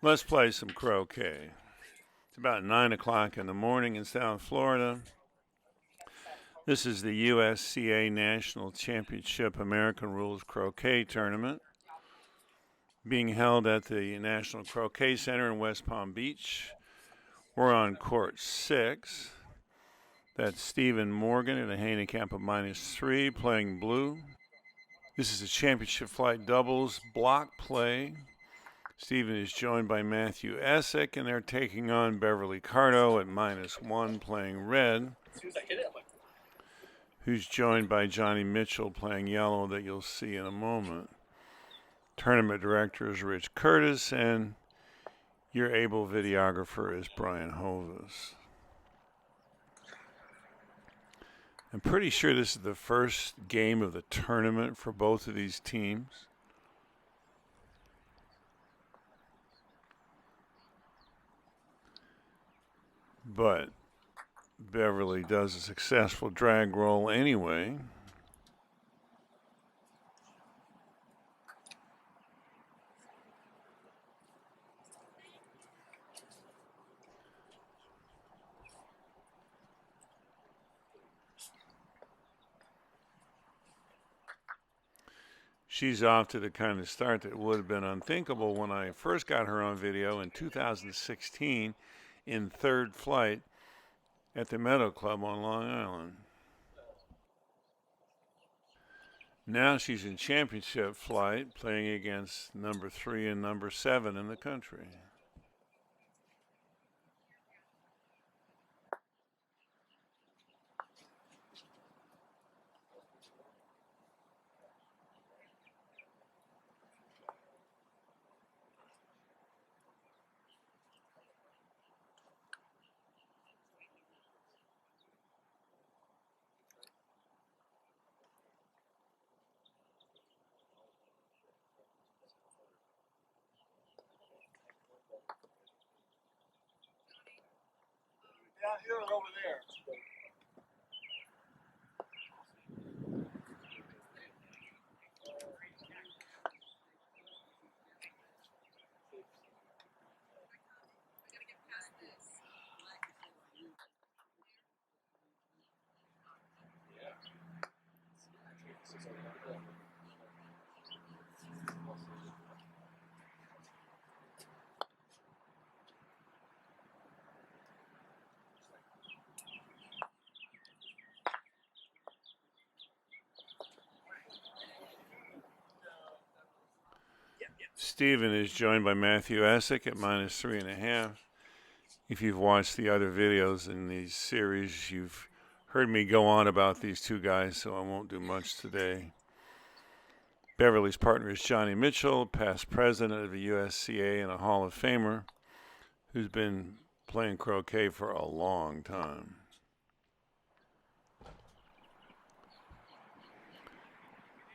Let's play some croquet. It's about 9 o'clock in the morning in South Florida. This is the USCA National Championship American Rules Croquet Tournament being held at the National Croquet Center in West Palm Beach. We're on court 6. That's Stephen Morgan at a handicap of -3 playing blue. This is a championship flight doubles block play. Stephen is joined by Matthew Essick, and they're taking on Beverly Cardo at -1 playing red, who's joined by Johnny Mitchell playing yellow that you'll see in a moment. Tournament director is Rich Curtis, and your able videographer is Brian Hovis. I'm pretty sure this is the first game of the tournament for both of these teams. But Beverly does a successful drag roll anyway. She's off to the kind of start that would have been unthinkable when I first got her on video in 2016 in third flight at the Meadow Club on Long Island. Now she's in championship flight playing against number 3 and number 7 in the country. Down here and over there. Stephen is joined by Matthew Essick at -3.5. If you've watched the other videos in these series, you've heard me go on about these two guys, so I won't do much today. Beverly's partner is Johnny Mitchell, past president of the USCA and a Hall of Famer, who's been playing croquet for a long time.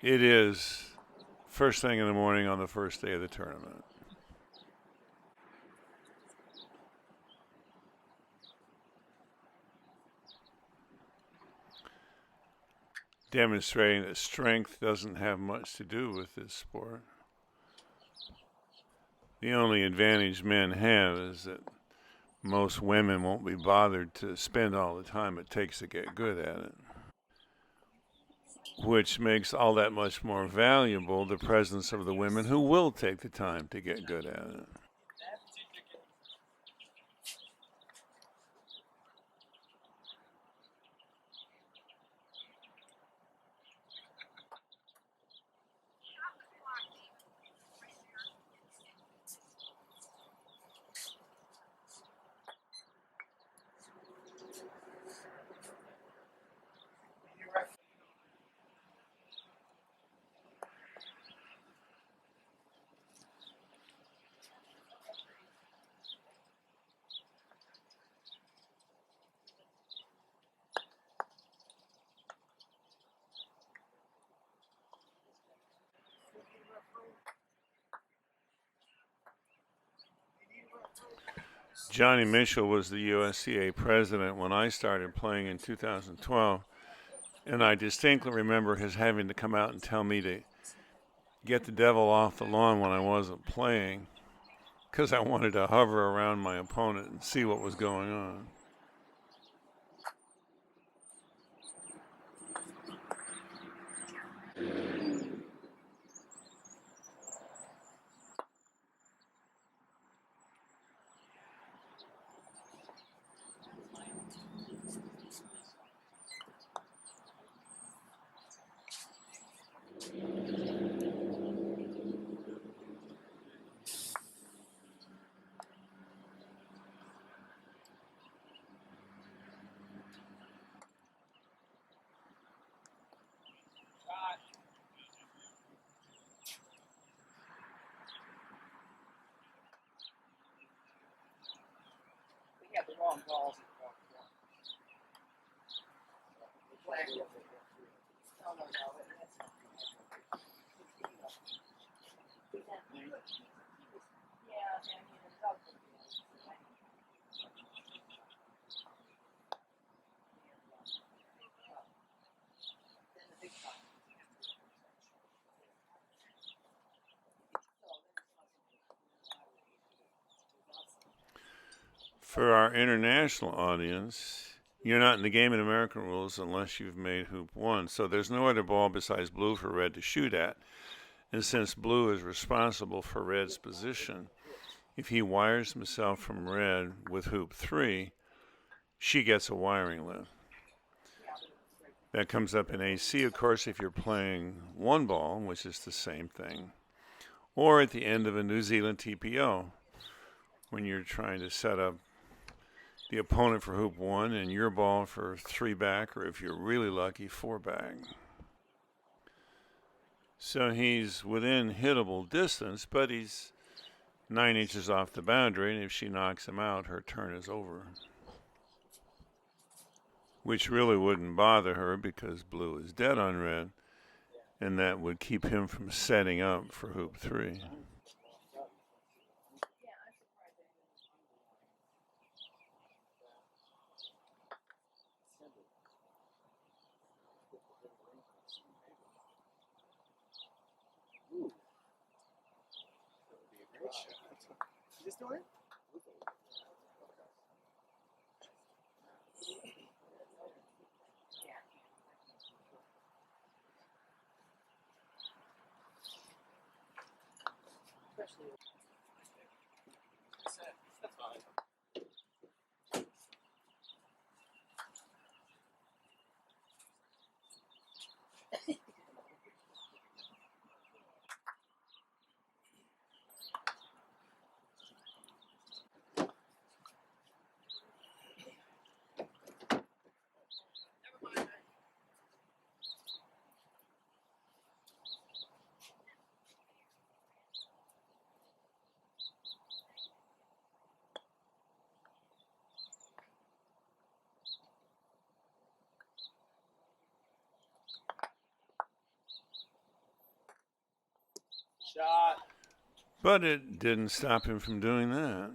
It is first thing in the morning on the first day of the tournament. Demonstrating that strength doesn't have much to do with this sport. The only advantage men have is that most women won't be bothered to spend all the time it takes to get good at it, which makes all that much more valuable the presence of the women who will take the time to get good at it. Johnny Mitchell was the USCA president when I started playing in 2012, and I distinctly remember his having to come out and tell me to get the devil off the lawn when I wasn't playing, because I wanted to hover around my opponent and see what was going on. We have the wrong balls. For our international audience, you're not in the game in American rules unless you've made hoop 1. So there's no other ball besides blue for red to shoot at. And since blue is responsible for red's position, if he wires himself from red with hoop 3, she gets a wiring lift. That comes up in AC, of course, if you're playing one ball, which is the same thing, or at the end of a New Zealand TPO, when you're trying to set up the opponent for hoop 1 and your ball for 3 back, or if you're really lucky, 4 back. So he's within hittable distance, but he's 9 inches off the boundary, and if she knocks him out, her turn is over. Which really wouldn't bother her because blue is dead on red, and that would keep him from setting up for hoop 3. Just doing it? Shot. But it didn't stop him from doing that.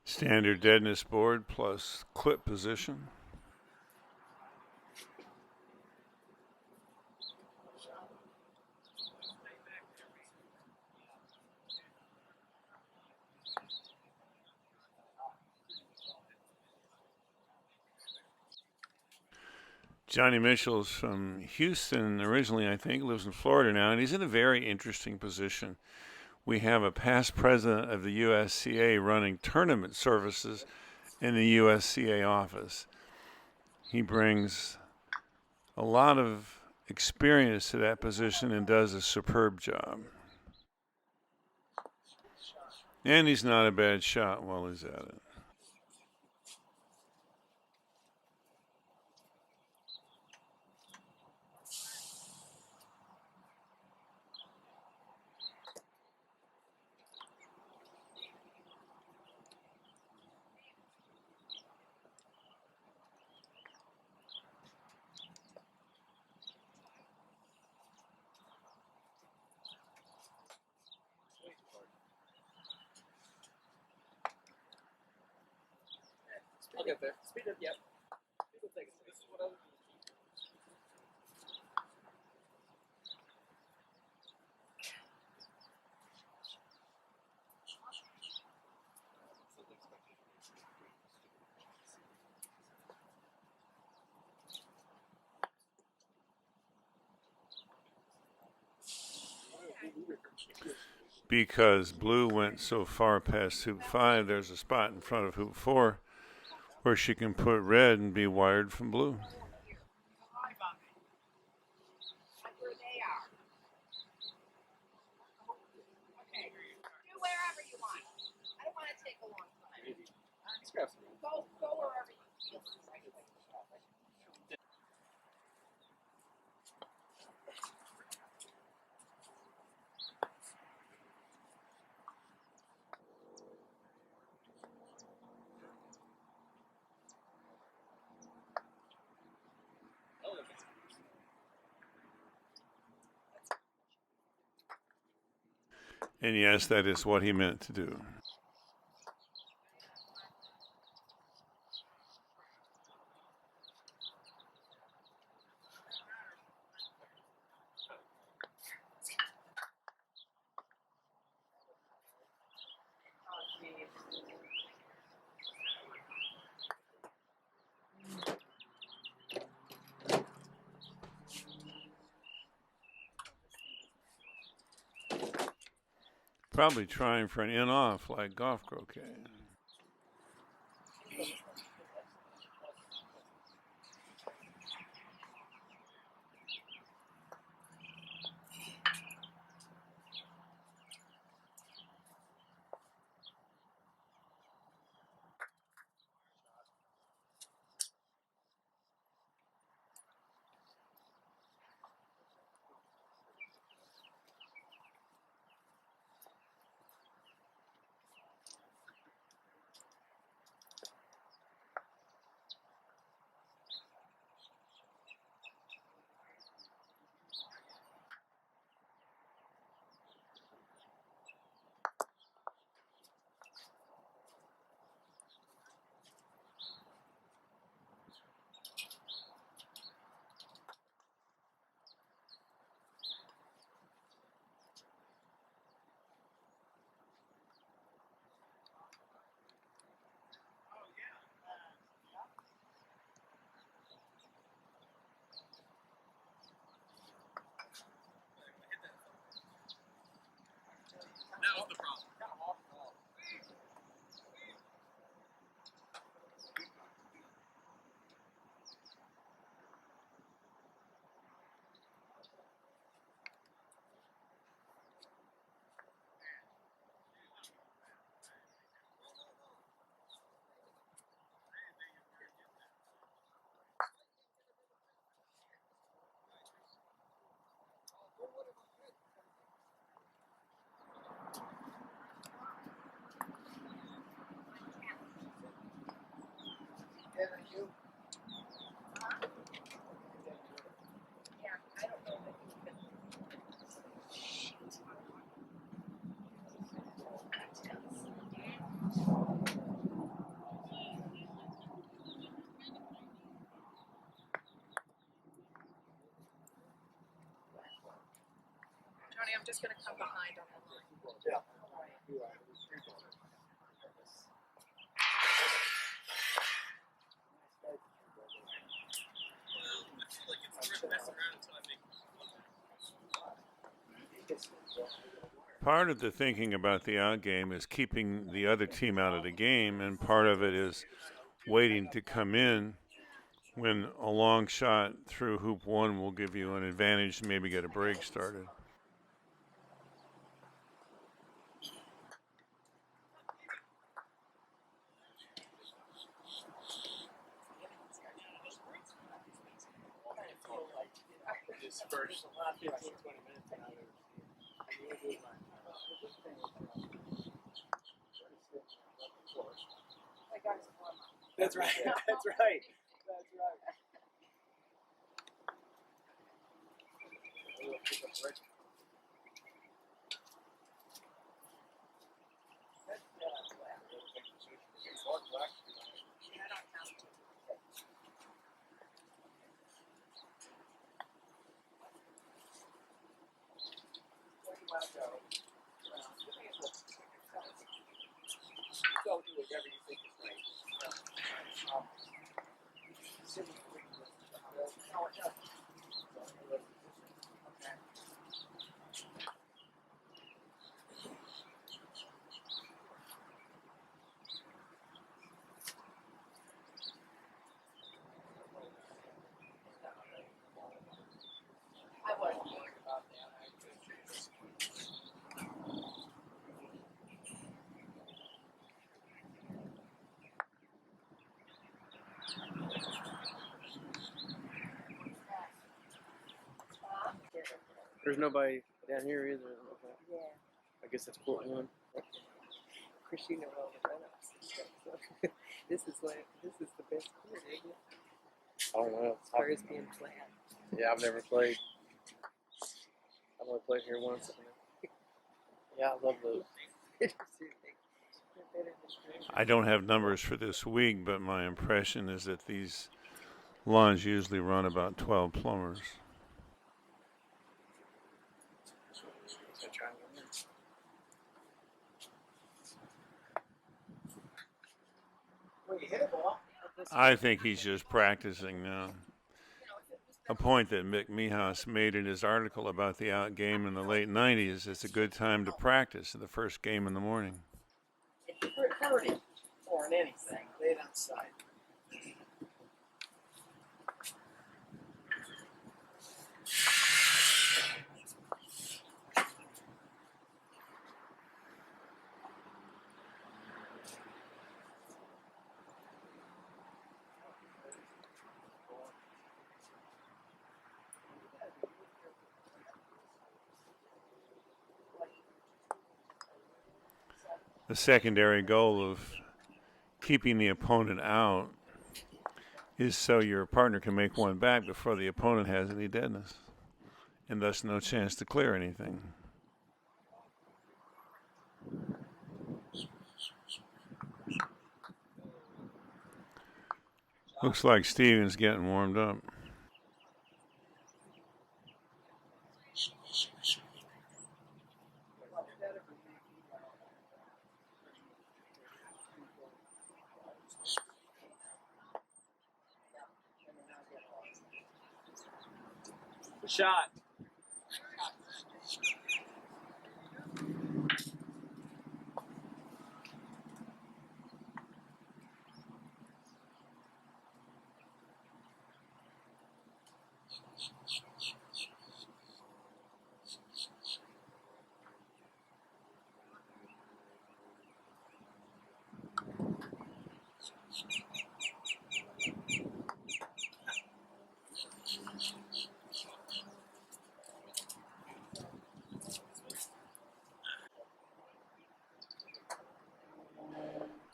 Standard deadness board plus clip position. Johnny Mitchell's from Houston originally, I think, lives in Florida now, and he's in a very interesting position. We have a past president of the USCA running tournament services in the USCA office. He brings a lot of experience to that position and does a superb job. And he's not a bad shot while he's at it. I'll get there. Speed it. Yep. Speed will take a second. This is what other. Because blue went so far past hoop 5, there's a spot in front of hoop 4 where she can put red and be wired from blue. Where they are. Okay. Do wherever you want. I don't want to take a long time. Go wherever you feel is right. And yes, that is what he meant to do. Probably trying for an in-off like golf croquet. That was the problem. Yeah, I don't know that you can. Tony, I'm just going to come behind on the line. Yeah. Part of the thinking about the out game is keeping the other team out of the game, and part of it is waiting to come in when a long shot through hoop 1 will give you an advantage to maybe get a break started. This first 15, 20 minutes and That's right. That's right. That's right. There's nobody down here either. Yeah. I guess that's court one. Of course, you know all the run-ups and stuff. So this is the best court, isn't it? I don't know. As far as being flat. Yeah, I've never played. I've only played here once. Yeah, I love those. I don't have numbers for this week, but my impression is that these lawns usually run about 12 plumbers. I think he's just practicing now. A point that Mick Meehaus made in his article about the out game in the late 90s. It's a good time to practice in the first game in the morning. For hurting or in anything, lay it outside. The secondary goal of keeping the opponent out is so your partner can make one back before the opponent has any deadness, and thus no chance to clear anything. Looks like Steven's getting warmed up. Shot.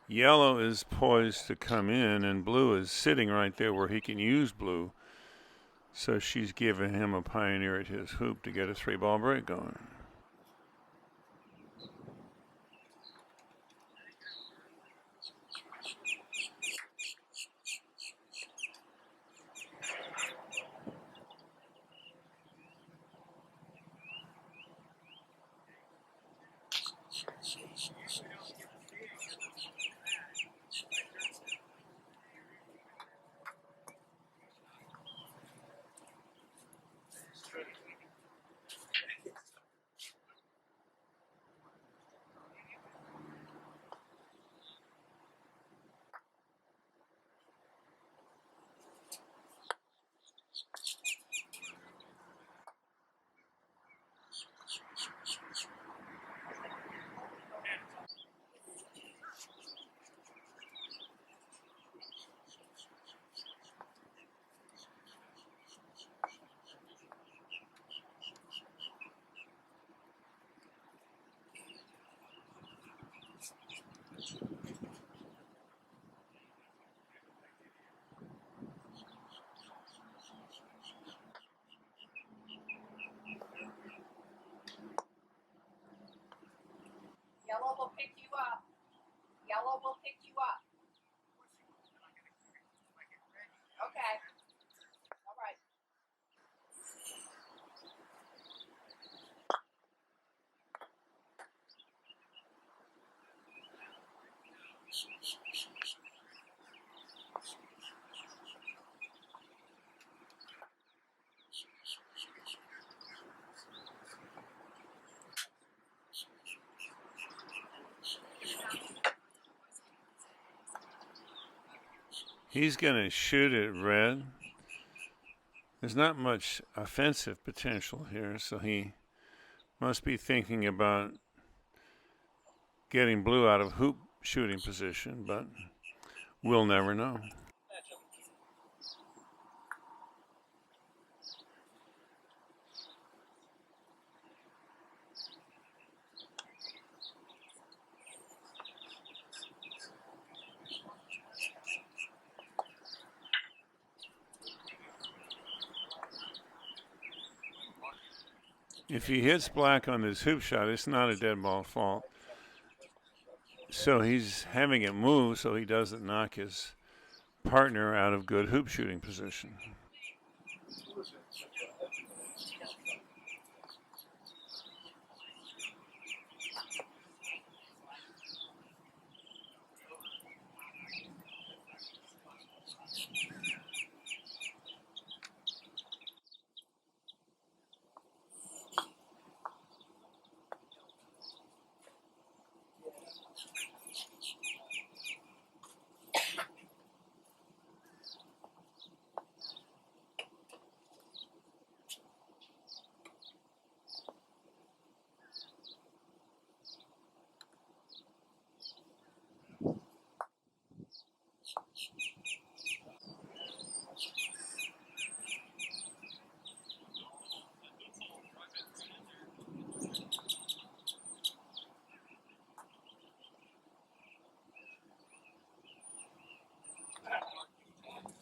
Yellow is poised to come in, and blue is sitting right there where he can use blue. So she's giving him a pioneer at his hoop to get a 3-ball break going. Yellow will pick you up. Yellow will pick you up. Okay. All right. He's going to shoot it red. There's not much offensive potential here, so he must be thinking about getting blue out of hoop shooting position, but we'll never know. If he hits black on this hoop shot, it's not a dead ball fault. So he's having it move so he doesn't knock his partner out of good hoop shooting position.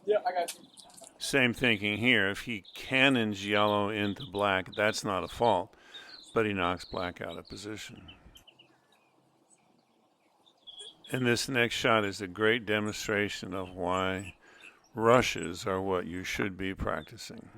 Yeah, I got you. Same thinking here. If he cannons yellow into black, that's not a fault, but he knocks black out of position. And this next shot is a great demonstration of why rushes are what you should be practicing.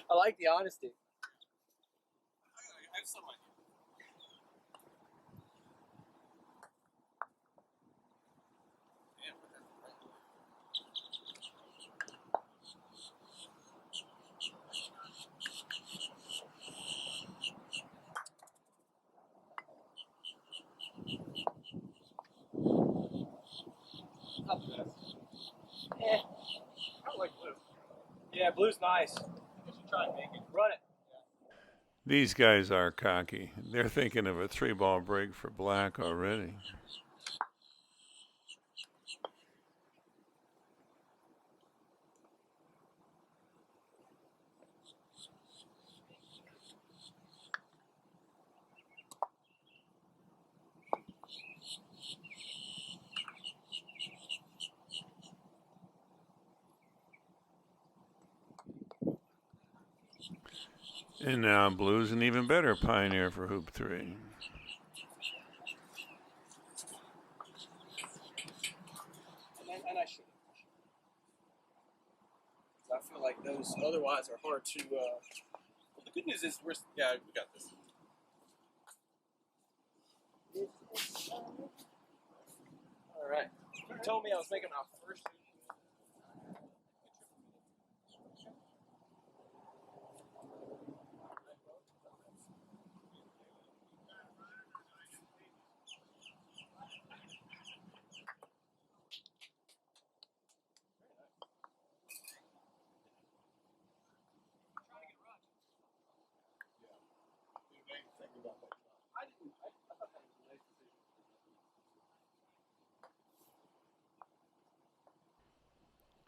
I like the honesty. I like blue. Yeah, blue's nice. You should try and make it. Run it. These guys are cocky. They're thinking of a 3-ball break for black already. And now blue's an even better pioneer for hoop 3. And I should. I feel like those otherwise are hard to. Well, the good news is we got this. All right. You told me I was making my first.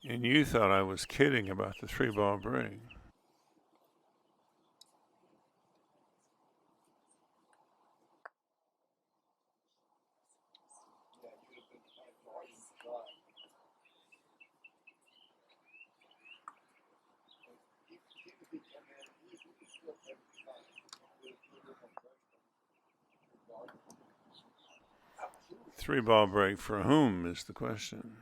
And you thought I was kidding about the 3-ball break. Three-ball break for whom is the question.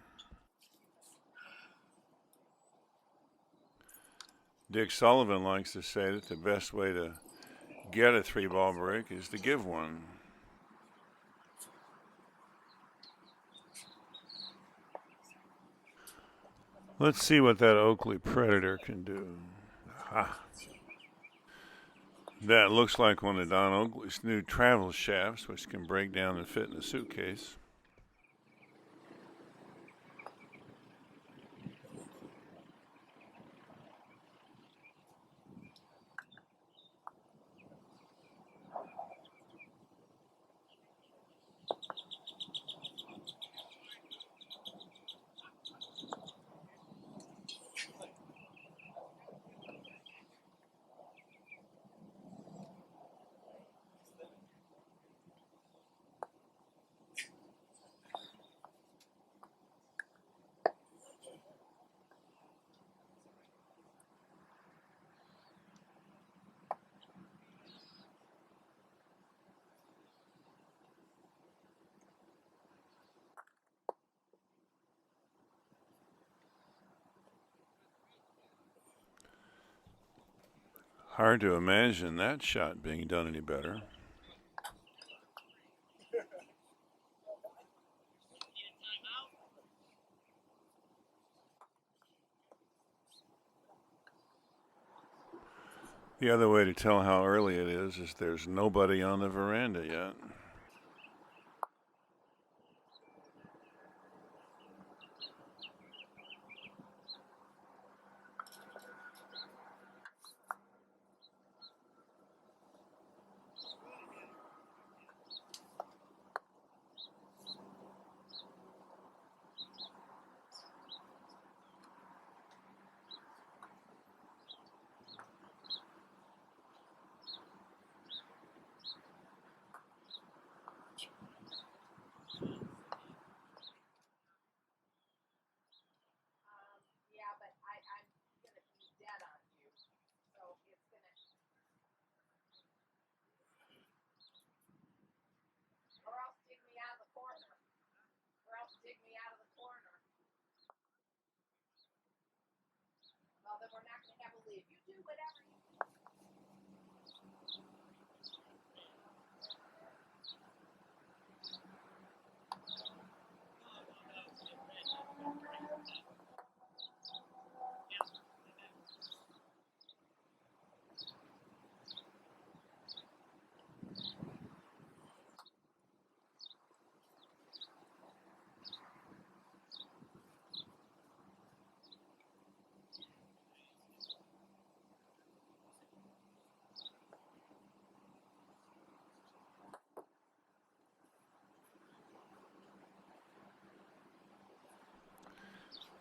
Dick Sullivan likes to say that the best way to get a 3-ball break is to give one. Let's see what that Oakley Predator can do. Aha. That looks like one of Don Oakley's new travel shafts, which can break down and fit in a suitcase. Hard to imagine that shot being done any better. The other way to tell how early it is there's nobody on the veranda yet. Yeah, but I'm gonna be dead on you, so it's gonna. Or else dig me out of the corner. Or else dig me out of the corner. Well, then we're not gonna have a lead. You do whatever you.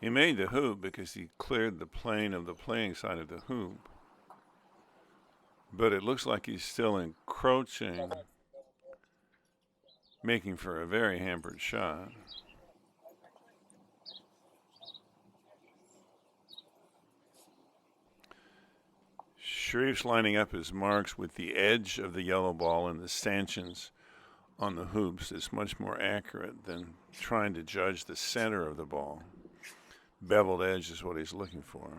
He made the hoop because he cleared the plane of the playing side of the hoop. But it looks like he's still encroaching, making for a very hampered shot. Sharif's lining up his marks with the edge of the yellow ball and the stanchions on the hoops. Is much more accurate than trying to judge the center of the ball. Beveled edge is what he's looking for.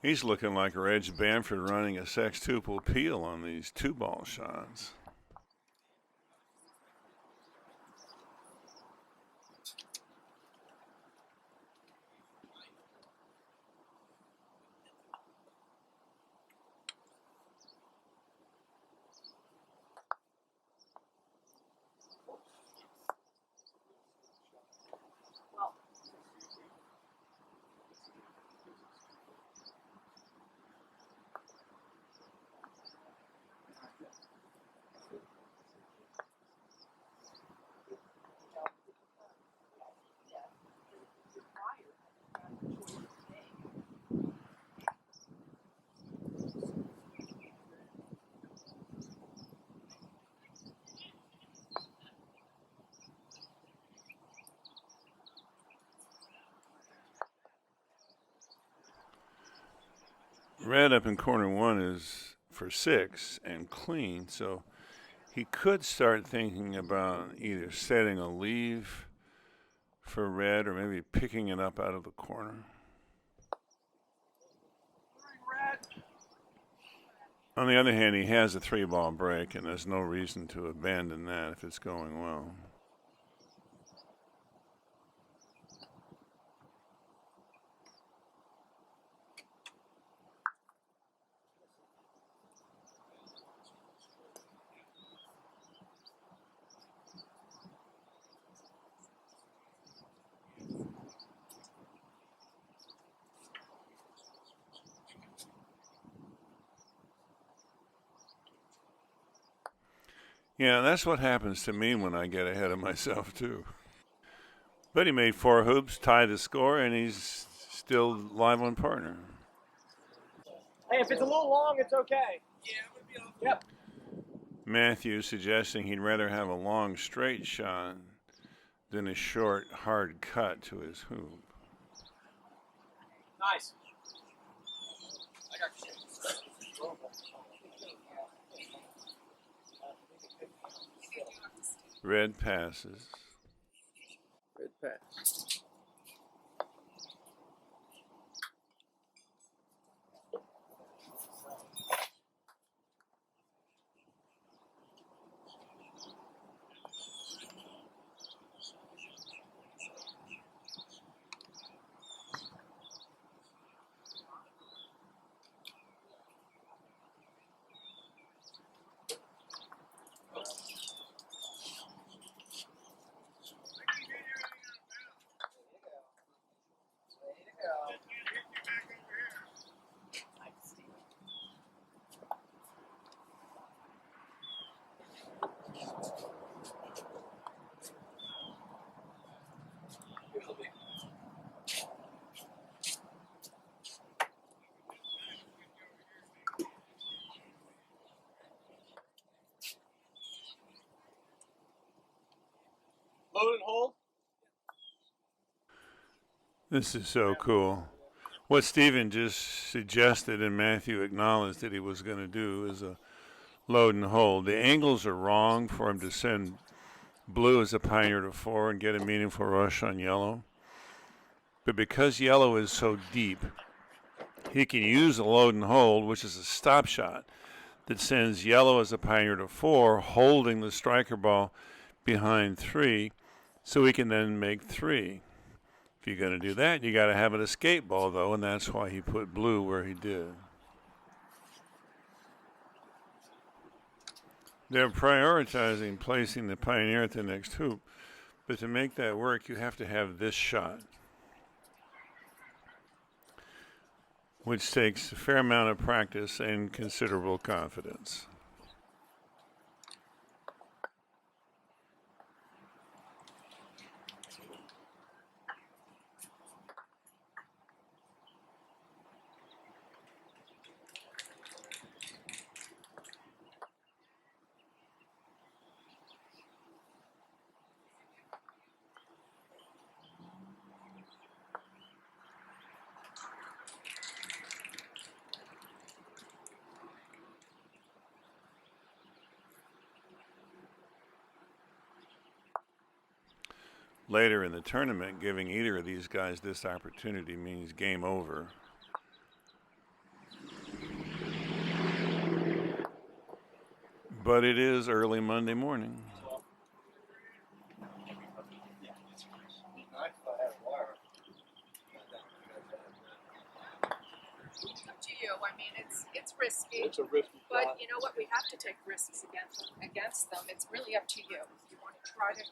He's looking like Reg Bamford running a sextuple peel on these two-ball shots. Red up in corner one is for 6 and clean, so he could start thinking about either setting a leave for red or maybe picking it up out of the corner. On the other hand, he has a 3-ball break, and there's no reason to abandon that if it's going well. Yeah, that's what happens to me when I get ahead of myself, too. But he made 4 hoops, tied the score, and he's still live on partner. Hey, if it's a little long, it's okay. Yeah, I'm gonna be okay. Yep. Matthew suggesting he'd rather have a long straight shot than a short hard cut to his hoop. Nice. I got you. Red passes. Red pass. Load and hold. This is so cool. What Stephen just suggested and Matthew acknowledged that he was going to do is a load and hold. The angles are wrong for him to send blue as a pioneer to 4 and get a meaningful rush on yellow. But because yellow is so deep, he can use a load and hold, which is a stop shot that sends yellow as a pioneer to 4, holding the striker ball behind 3, so he can then make 3. If you're going to do that, you got to have an escape ball, though, and that's why he put blue where he did. They're prioritizing placing the pioneer at the next hoop, but to make that work, you have to have this shot, which takes a fair amount of practice and considerable confidence. Later in the tournament, giving either of these guys this opportunity means game over. But it is early Monday morning. Up to you. I mean, it's risky. It's a risky But shot. you know what? We have to take risks against them. It's really up to you. You want to try to hit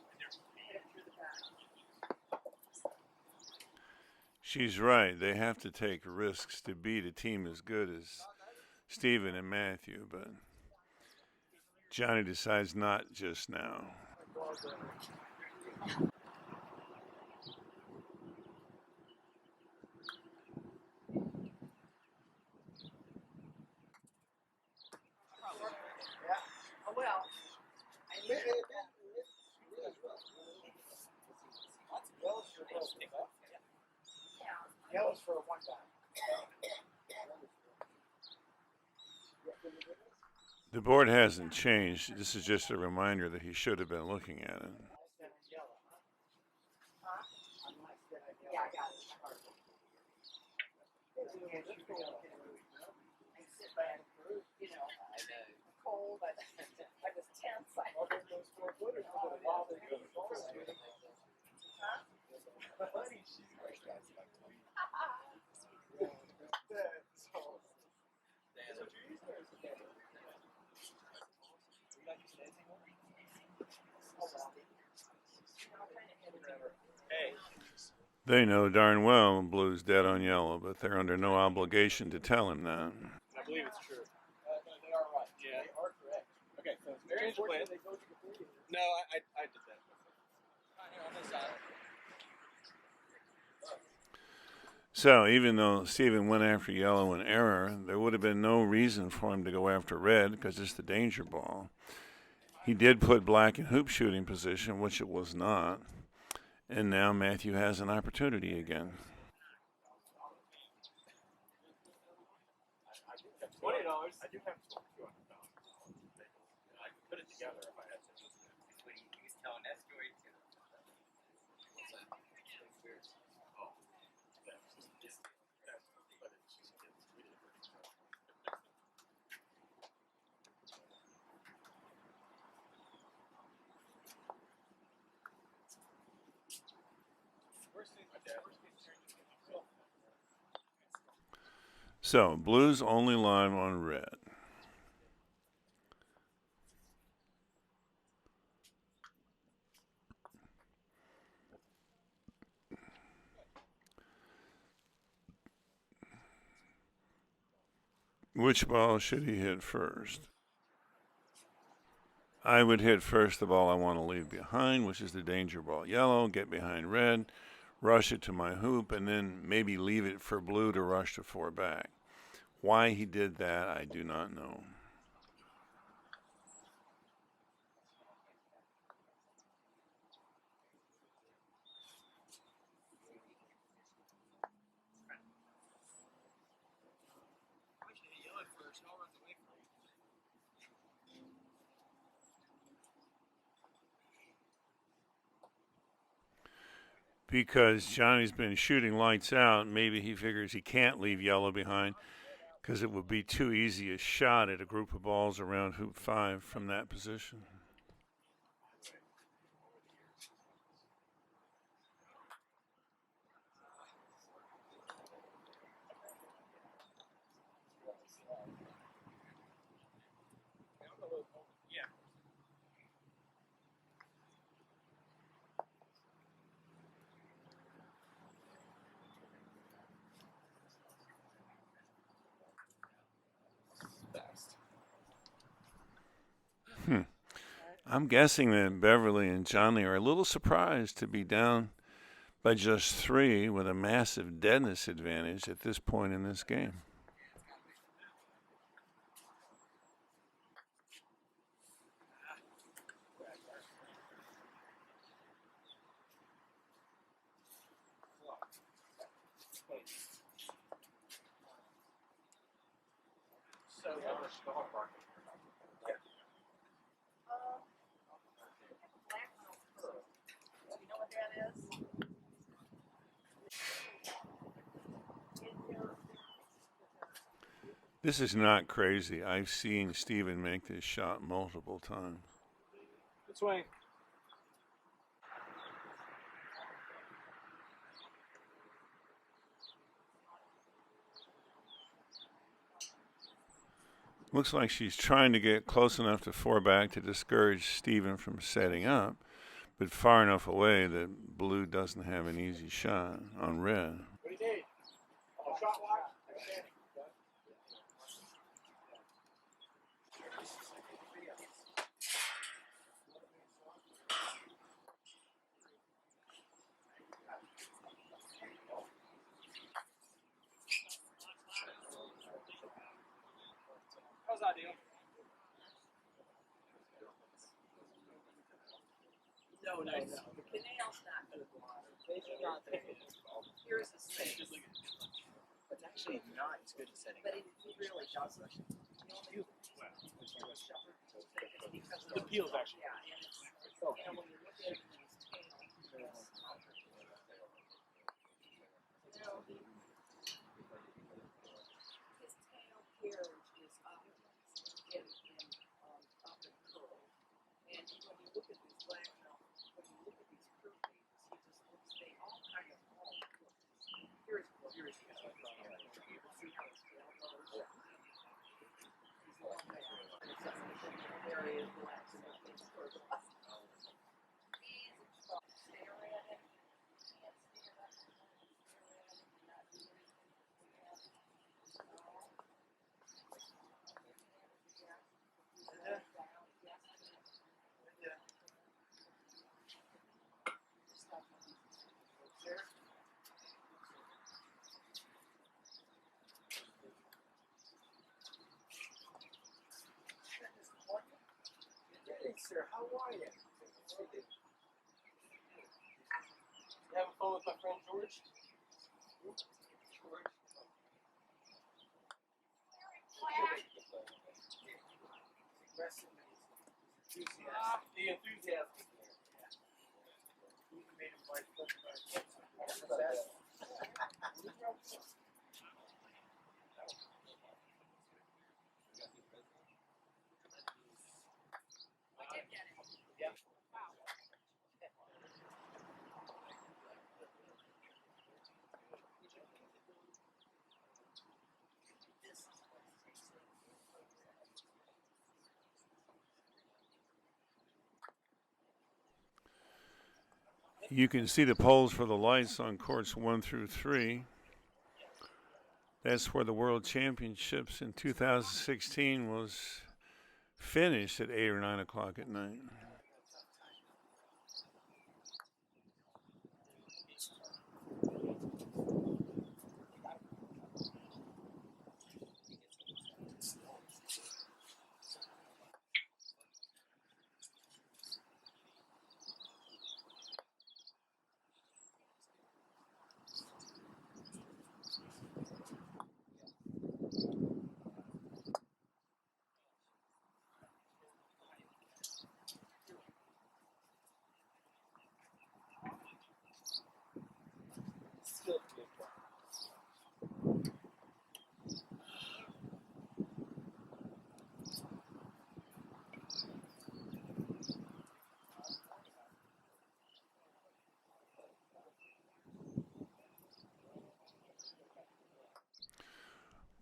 it through the back. She's right. They have to take risks to beat a team as good as Stephen and Matthew, but Johnny decides not just now. Well, I mean, Yellow's for one guy. The board hasn't changed. This is just a reminder that he should have been looking at it. yeah, I got it. You know, cold. I was tense. They know darn well blue's dead on yellow, but they're under no obligation to tell him that. I believe it's true. They are right. Yeah. They are correct. Okay, so change the plan. No, I did that. On this side. So even though Steven went after yellow in error, there would have been no reason for him to go after red because it's the danger ball. He did put black in hoop shooting position, which it was not. And now Matthew has an opportunity again. $20. I do have $200. I could put it together if I had to. He was telling that story too. Oh. So blue's only line on red. Which ball should he hit first? I would hit first the ball I want to leave behind, which is the danger ball yellow, get behind red, rush it to my hoop, and then maybe leave it for blue to rush to 4 back. Why he did that, I do not know. Because Johnny's been shooting lights out, maybe he figures he can't leave yellow behind because it would be too easy a shot at a group of balls around hoop 5 from that position. I'm guessing that Beverly and Johnny are a little surprised to be down by just 3 with a massive deadness advantage at this point in this game. You know what that is? This is not crazy. I've seen Steven make this shot multiple times. This way. Looks like she's trying to get close enough to 4 back to discourage Steven from setting up, but far enough away that blue doesn't have an easy shot on red. What do you need? Oh, shot block? How's that deal? No. The canal's not going to go on. Here's the space. It's actually not as good as setting up. But it really doesn't. The peel's actually. Yeah, and it's, when you look at these tails, his tail carriage is up up and curl. And when you look at these black when you look at these curve pages, they all kind of all look. Here's you can see how his tail goes. He's long back. Area is black, so it's curved up. Stare at it. You can't stare at it. sir. How are you? You having fun with my friend George? George? Aggressive and he's enthusiastic. The enthusiasm is there. Yeah. You made him like You can see the polls for the lights on courts 1 through 3. That's where the World Championships in 2016 was finished at 8 or 9 o'clock at night.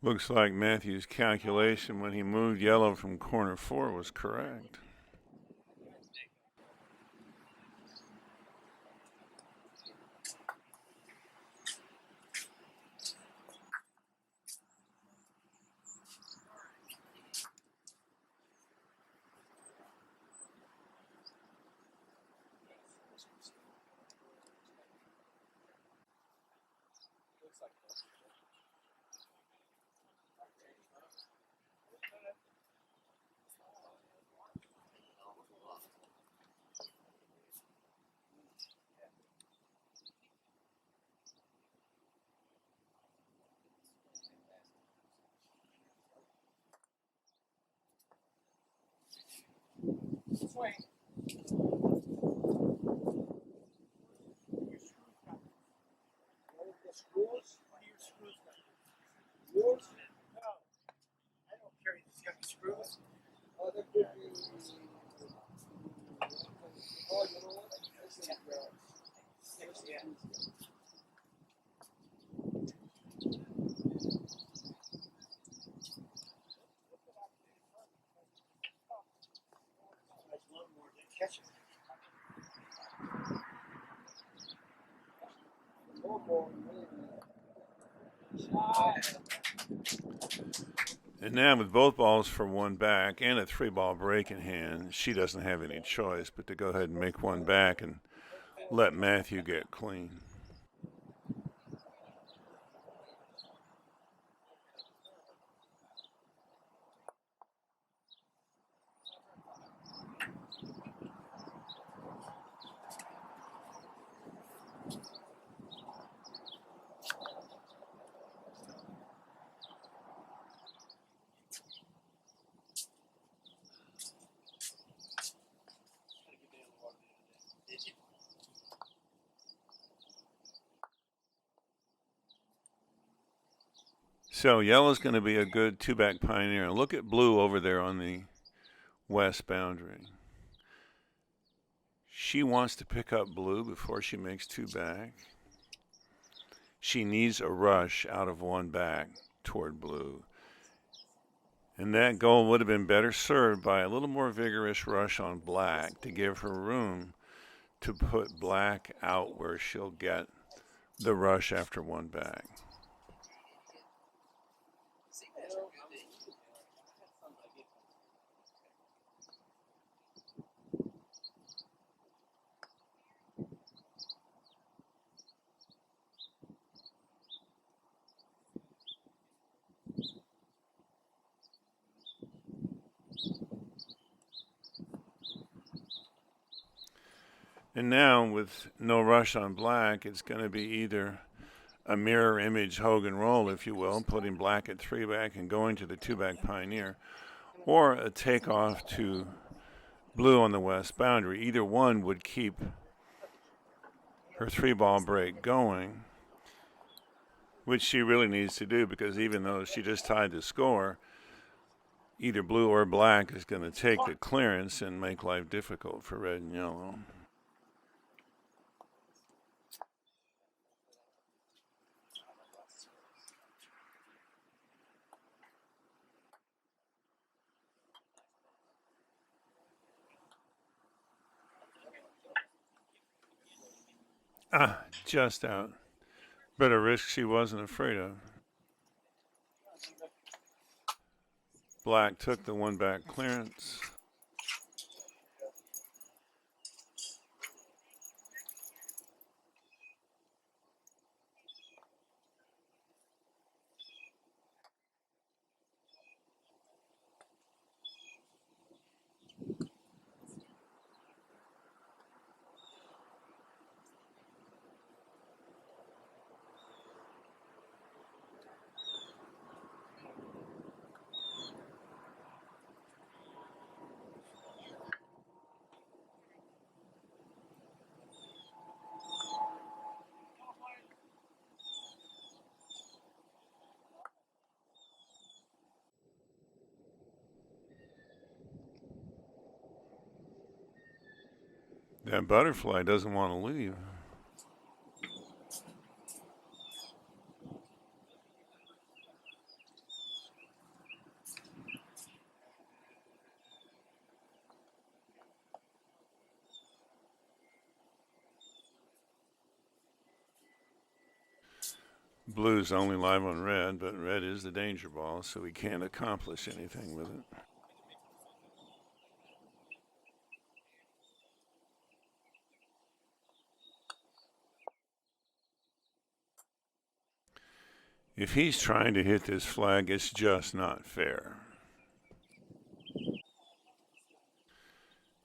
Looks like Matthew's calculation when he moved yellow from corner 4 was correct. swing. Screws? What are your screws got? Yours? No. I don't carry these young screws. Oh, there could be. Oh, you know what? This is six, yeah. Catch it. And now with both balls for 1 back and a 3-ball break in hand, she doesn't have any choice but to go ahead and make 1 back and let Matthew get clean. So yellow's going to be a good 2-back pioneer. Look at blue over there on the west boundary. She wants to pick up blue before she makes 2 back. She needs a rush out of 1 back toward blue. And that goal would have been better served by a little more vigorous rush on black to give her room to put black out where she'll get the rush after 1 back. And now, with no rush on black, it's going to be either a mirror image Hogan roll, if you will, putting black at 3-back and going to the 2-back Pioneer, or a takeoff to blue on the west boundary. Either one would keep her 3-ball break going, which she really needs to do, because even though she just tied the score, either blue or black is going to take the clearance and make life difficult for red and yellow. Just out. But a risk she wasn't afraid of. Black took the 1-back clearance. That butterfly doesn't want to leave. Blue's only live on red, but red is the danger ball, so he can't accomplish anything with it. If he's trying to hit this flag, it's just not fair.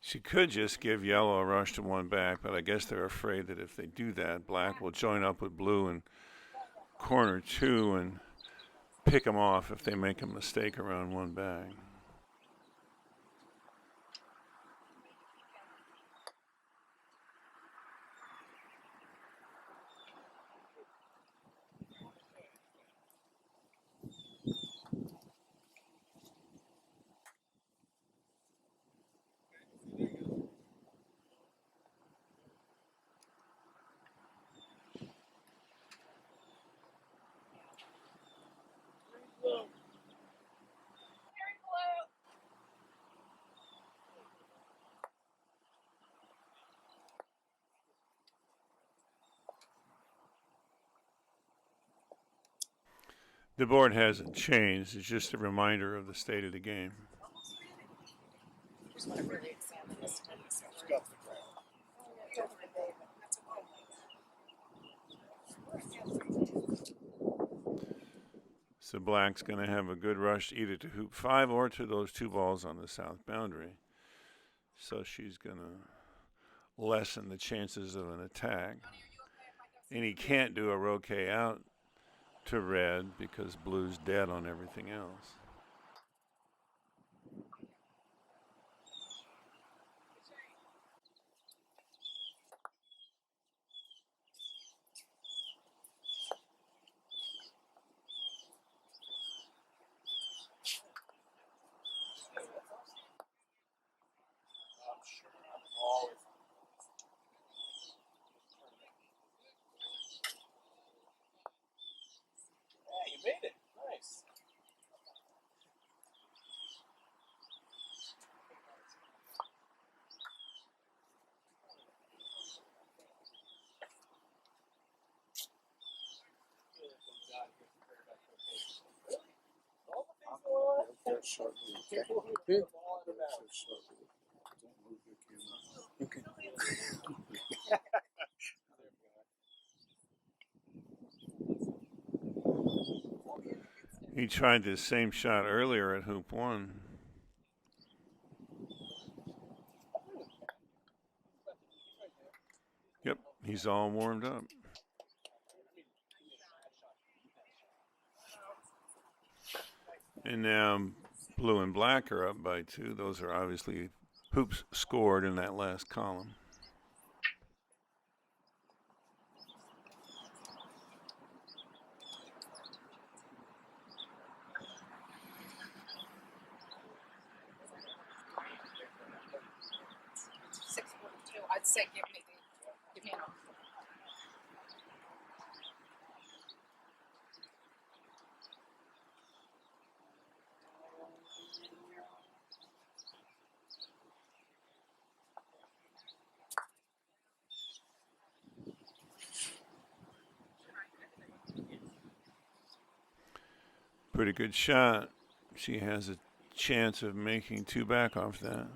She could just give yellow a rush to 1-back, but I guess they're afraid that if they do that, black will join up with blue in corner 2 and pick them off if they make a mistake around 1-back. The board hasn't changed. It's just a reminder of the state of the game. I just want to really examine this tennis. So black's going to have a good rush either to hoop 5 or to those 2 balls on the south boundary. So she's going to lessen the chances of an attack. And he can't do a Croquet out to red because blue's dead on everything else. Yeah, you made it. Nice. Okay. He tried the same shot earlier at hoop 1. He's all warmed up. And now blue and black are up by 2. Those are obviously hoops scored in that last column. I'd say give me an offer. Pretty good shot. She has a chance of making 2 back off that.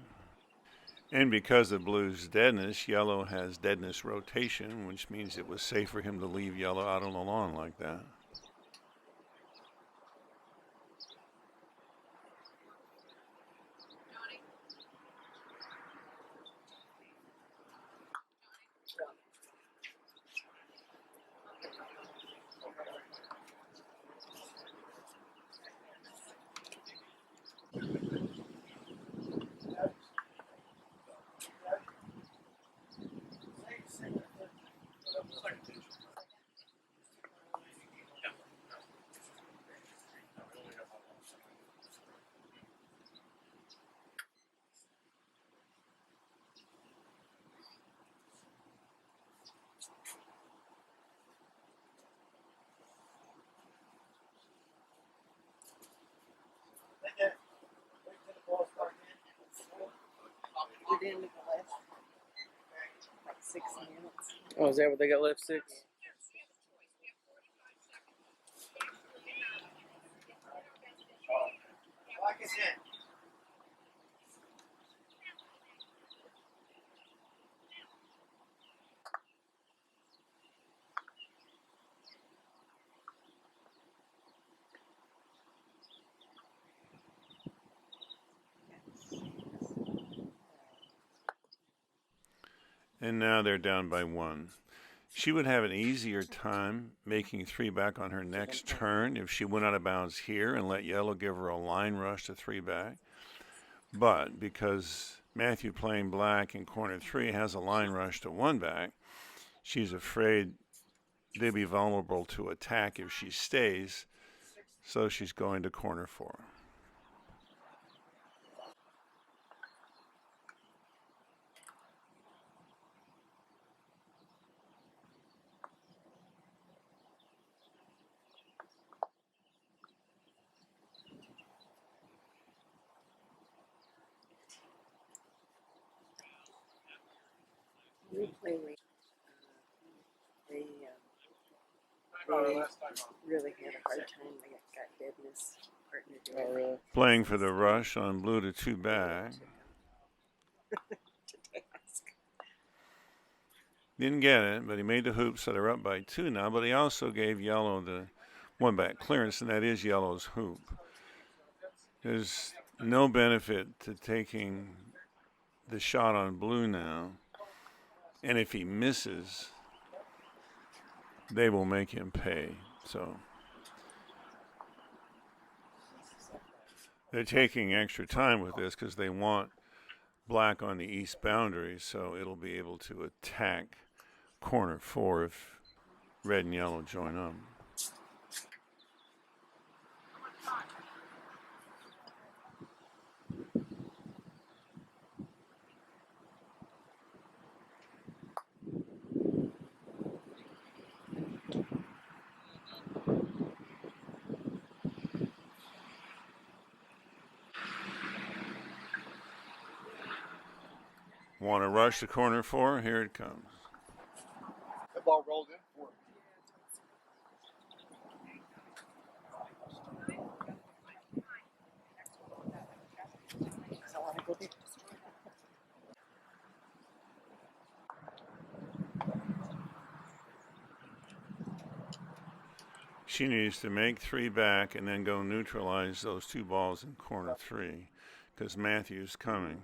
And because of blue's deadness, yellow has deadness rotation, which means it was safe for him to leave yellow out on the lawn like that. Get in with the last, like 6 minutes. Oh, is that what they got left? 6? Like I said. And now they're down by 1. She would have an easier time making 3 back on her next turn if she went out of bounds here and let yellow give her a line rush to 3 back. But because Matthew playing black in corner 3 has a line rush to 1 back, she's afraid they'd be vulnerable to attack if she stays, so she's going to corner 4. We play late. They really had a hard time. They got deadness. Partner doing Oh, really? Playing for the rush on blue to 2 back. to task. Didn't get it, but he made the hoop, so they're up by 2 now. But he also gave yellow the 1 back clearance, and that is yellow's hoop. There's no benefit to taking the shot on blue now. And if he misses, they will make him pay. So they're taking extra time with this because they want black on the east boundary, so it'll be able to attack corner 4 if red and yellow join up. Want to rush to corner 4? Here it comes. The ball rolled in for him. I want to go there. She needs to make 3 back and then go neutralize those 2 balls in corner 3 because Matthew's coming.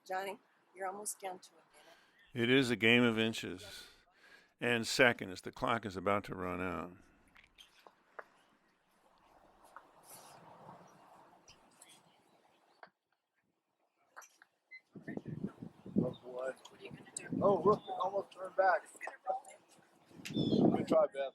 Johnny, you're almost down to a minute. It is a game of inches and seconds. The clock is about to run out. Oh, boy. Oh, look, it almost turned back. Good try, Bev.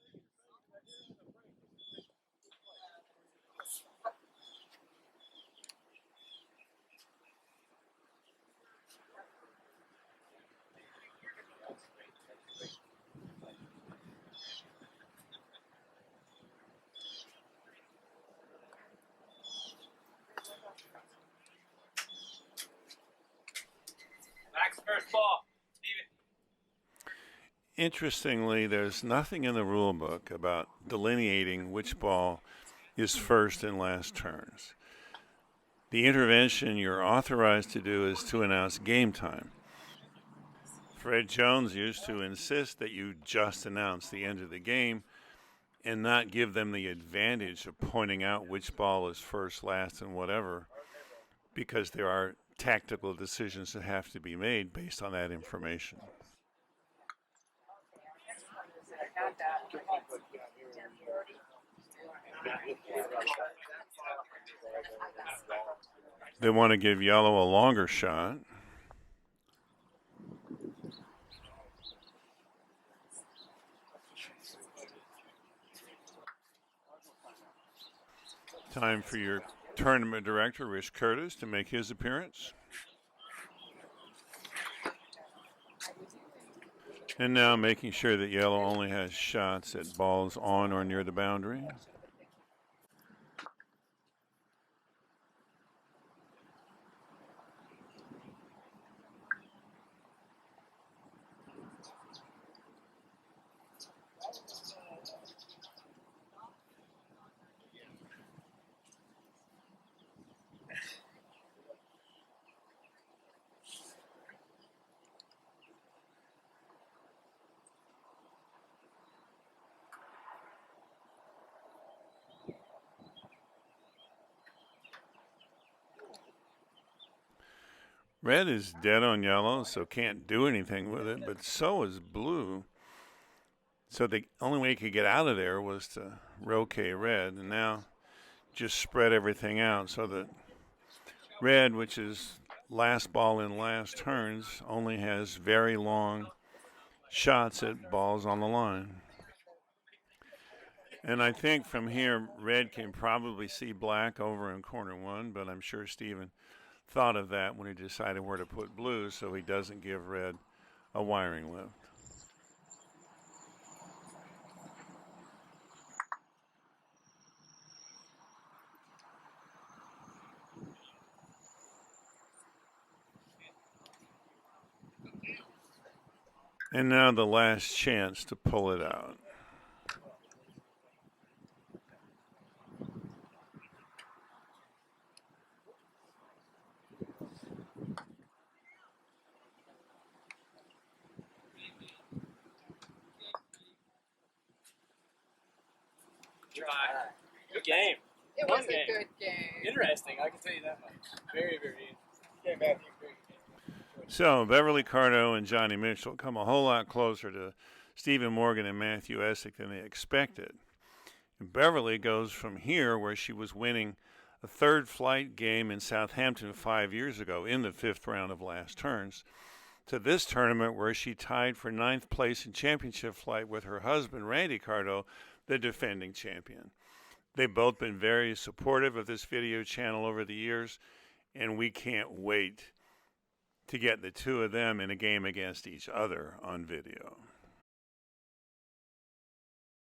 Max first ball. Steven. Interestingly, there's nothing in the rule book about delineating which ball is first and last turns. The intervention you're authorized to do is to announce game time. Fred Jones used to insist that you just announce the end of the game and not give them the advantage of pointing out which ball is first, last, and whatever, because there are tactical decisions that have to be made based on that information. They want to give yellow a longer shot. Time for your tournament director, Rich Curtis, to make his appearance. And now making sure that yellow only has shots at balls on or near the boundary. Red is dead on yellow, so can't do anything with it, but so is blue. So the only way he could get out of there was to roquet red, and now just spread everything out so that red, which is last ball in last turns, only has very long shots at balls on the line. And I think from here, red can probably see black over in corner one, but I'm sure Steven thought of that when he decided where to put blue so he doesn't give red a wiring lift. And now the last chance to pull it out. Try. Good game. It Fun was game. a good game. Interesting, I can tell you that much. Very, very interesting. Okay, Matthew. So Beverly Cardo and Johnny Mitchell come a whole lot closer to Stephen Morgan and Matthew Essick than they expected. And Beverly goes from here, where she was winning a third flight game in Southampton 5 years ago in the fifth round of last turns, to this tournament where she tied for ninth place in championship flight with her husband, Randy Cardo, the defending champion. They've both been very supportive of this video channel over the years, and we can't wait to get the two of them in a game against each other on video.